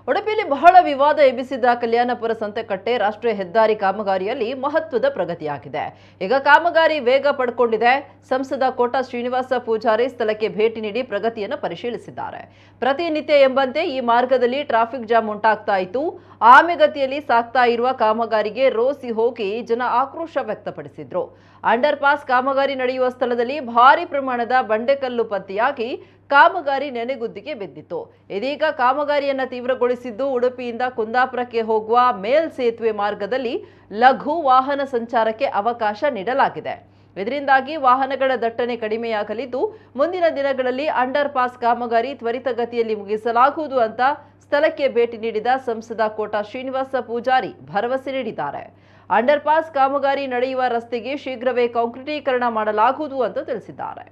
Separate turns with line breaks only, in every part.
ಉಡುಪಿಯಲ್ಲಿ ಬಹಳ ವಿವಾದ ಎಬ್ಬಿಸಿದ್ದ ಕಲ್ಯಾಣಪುರ ಸಂತೆಕಟ್ಟೆ ರಾಷ್ಟ್ರೀಯ ಹೆದ್ದಾರಿ ಕಾಮಗಾರಿಯಲ್ಲಿ ಮಹತ್ವದ ಪ್ರಗತಿಯಾಗಿದೆ. ಈಗ ಕಾಮಗಾರಿ ವೇಗ ಪಡ್ಕೊಂಡಿದೆ. ಸಂಸದ ಕೋಟಾ ಶ್ರೀನಿವಾಸ ಪೂಜಾರಿ ಸ್ಥಳಕ್ಕೆ ಭೇಟಿ ನೀಡಿ ಪ್ರಗತಿಯನ್ನು ಪರಿಶೀಲಿಸಿದ್ದಾರೆ. ಪ್ರತಿನಿತ್ಯ ಎಂಬಂತೆ ಈ ಮಾರ್ಗದಲ್ಲಿ ಟ್ರಾಫಿಕ್ ಜಾಮ್ ಉಂಟಾಗ್ತಾ ಇತ್ತು. ಆಮೆಗತಿಯಲ್ಲಿ ಸಾಗ್ತಾ ಇರುವ ಕಾಮಗಾರಿಗೆ ರೋಸಿ ಹೋಗಿ ಜನ ಆಕ್ರೋಶ ವ್ಯಕ್ತಪಡಿಸಿದ್ರು. ಅಂಡರ್ ಪಾಸ್ ಕಾಮಗಾರಿ ನಡೆಯುವ ಸ್ಥಳದಲ್ಲಿ ಭಾರಿ ಪ್ರಮಾಣದ ಬಂಡೆಕಲ್ಲು ಪತ್ತೆಯಾಗಿ ಕಾಮಗಾರಿ ನೆನೆಗುದ್ದಿಗೆ ಬಿದ್ದಿತ್ತು. ಇದೀಗ ಕಾಮಗಾರಿಯನ್ನು ತೀವ್ರಗೊಳಿಸಿದ್ದು ಉಡುಪಿಯಿಂದ ಕುಂದಾಪುರಕ್ಕೆ ಹೋಗುವ ಮೇಲ್ಸೇತುವೆ ಮಾರ್ಗದಲ್ಲಿ ಲಘು ವಾಹನ ಸಂಚಾರಕ್ಕೆ ಅವಕಾಶ ನೀಡಲಾಗಿದೆ. ಇದರಿಂದಾಗಿ ವಾಹನಗಳ ದಟ್ಟಣೆ ಕಡಿಮೆಯಾಗಲಿದ್ದು ಮುಂದಿನ ದಿನಗಳಲ್ಲಿ ಅಂಡರ್ ಪಾಸ್ ಕಾಮಗಾರಿ ತ್ವರಿತಗತಿಯಲ್ಲಿ ಮುಗಿಸಲಾಗುವುದು ಅಂತ ಸ್ಥಳಕ್ಕೆ ಭೇಟಿ ನೀಡಿದ ಸಂಸದ ಕೋಟಾ ಶ್ರೀನಿವಾಸ ಪೂಜಾರಿ ಭರವಸೆ ನೀಡಿದ್ದಾರೆ. ಅಂಡರ್ ಪಾಸ್ ಕಾಮಗಾರಿ ನಡೆಯುವ ರಸ್ತೆಗೆ ಶೀಘ್ರವೇ ಕಾಂಕ್ರೀಟೀಕರಣ ಮಾಡಲಾಗುವುದು ಅಂತ ತಿಳಿಸಿದ್ದಾರೆ.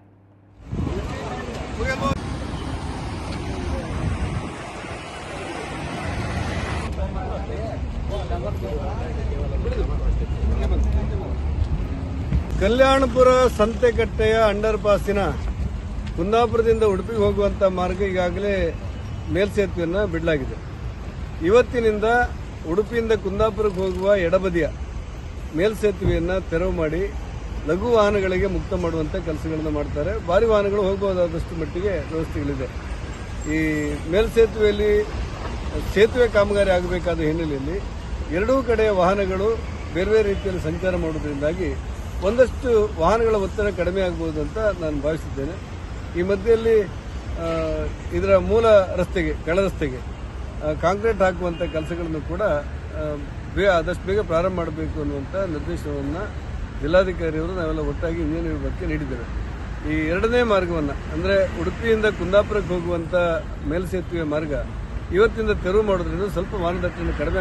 ಕಲ್ಯಾಣಪುರ ಸಂತೆಕಟ್ಟೆಯ ಅಂಡರ್ ಪಾಸಿನ ಕುಂದಾಪುರದಿಂದ ಉಡುಪಿಗೆ ಹೋಗುವಂಥ ಮಾರ್ಗ ಈಗಾಗಲೇ ಮೇಲ್ಸೇತುವೆಯನ್ನು ಬಿಡಲಾಗಿದೆ. ಇವತ್ತಿನಿಂದ ಉಡುಪಿಯಿಂದ ಕುಂದಾಪುರಕ್ಕೆ ಹೋಗುವ ಎಡಬದಿಯ ಮೇಲ್ಸೇತುವೆಯನ್ನು ತೆರವು ಮಾಡಿ ಲಘು ವಾಹನಗಳಿಗೆ ಮುಕ್ತ ಮಾಡುವಂಥ ಕೆಲಸಗಳನ್ನು ಮಾಡ್ತಾರೆ. ಭಾರಿ ವಾಹನಗಳು ಹೋಗಬಹುದಾದಷ್ಟು ಮಟ್ಟಿಗೆ ವ್ಯವಸ್ಥೆಗಳಿದೆ. ಈ ಮೇಲ್ಸೇತುವೆಯಲ್ಲಿ ಸೇತುವೆ ಕಾಮಗಾರಿ ಆಗಬೇಕಾದ ಹಿನ್ನೆಲೆಯಲ್ಲಿ ಎರಡೂ ಕಡೆಯ ವಾಹನಗಳು ಬೇರೆ ಬೇರೆ ರೀತಿಯಲ್ಲಿ ಸಂಚಾರ ಮಾಡುವುದರಿಂದಾಗಿ ಒಂದಷ್ಟು ವಾಹನಗಳ ಒತ್ತಡ ಕಡಿಮೆ ಆಗಬಹುದು ಅಂತ ನಾನು ಭಾವಿಸಿದ್ದೇನೆ. ಈ ಮಧ್ಯೆಯಲ್ಲಿ ಇದರ ಮೂಲ ರಸ್ತೆಗೆ ಕೆಳರಸ್ತೆಗೆ ಕಾಂಕ್ರೀಟ್ ಹಾಕುವಂಥ ಕೆಲಸಗಳನ್ನು ಕೂಡ ಆದಷ್ಟು ಬೇಗ ಪ್ರಾರಂಭ ಮಾಡಬೇಕು ಅನ್ನುವಂಥ ನಿರ್ದೇಶನವನ್ನು ಜಿಲ್ಲಾಧಿಕಾರಿಯವರು ನಾವೆಲ್ಲ ಒಟ್ಟಾಗಿ ಇಂಜಿನಿಯರ್ ವಿಭಾಗಕ್ಕೆ ನೀಡಿದ್ದೇವೆ. ಈ ಎರಡನೇ ಮಾರ್ಗವನ್ನು ಅಂದರೆ ಉಡುಪಿಯಿಂದ ಕುಂದಾಪುರಕ್ಕೆ ಹೋಗುವಂಥ ಮೇಲ್ಸೇತುವೆ ಮಾರ್ಗ ಇವತ್ತಿಂದ ತೆರವು ಮಾಡೋದ್ರಿಂದ ಸ್ವಲ್ಪ ವಾಹನ ದಟ್ಟಣೆ ಕಡಿಮೆ